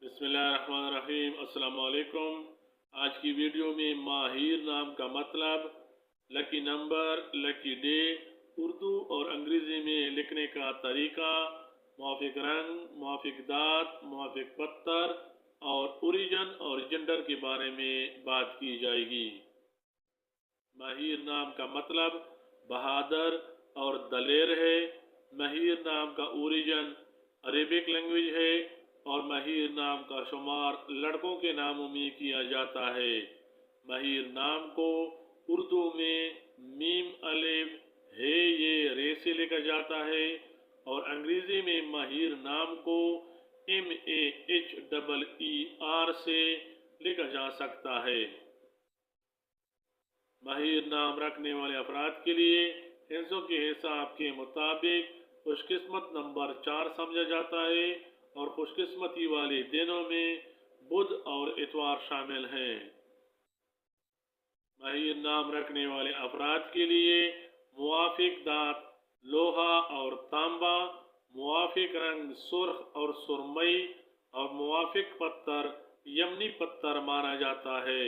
बिस्मिल्लाहिर्रहमानिर्रहीम। अस्सलाम वालेकुम। आज की वीडियो में माहिर नाम का मतलब, lucky number, lucky day, Urdu और अंग्रेज़ी में लिखने का तरीका, मुआफ़िक रंग, मुआफ़िक दात, मुआफ़िक पत्थर और ओरिजिन और जेंडर के बारे में बात की जाएगी। माहिर नाम का मतलब बहादुर और दलेर है। माहिर नाम का ओरिजिन अरेबिक लैंग्वेज है और माहिर नाम का शुमार लड़कों के नामों में किया जाता है। माहिर नाम को उर्दू में मीम अलिफ है ये रे से लिखा जाता है और अंग्रेजी में माहिर नाम को MAHEER से लिखा जा सकता है। माहिर नाम रखने वाले अफराद के लिए हिंसों के हिसाब के मुताबिक खुशकिस्मत नंबर 4 समझा जाता है और खुशकिस्मती वाले दिनों में बुध और इतवार शामिल हैं। माहिर नाम रखने वाले अफराद के लिए मुआफिक दात लोहा और तांबा, मुआफिक रंग सुर्ख और सुरमई और मुआफिक पत्थर यमनी पत्थर माना जाता है।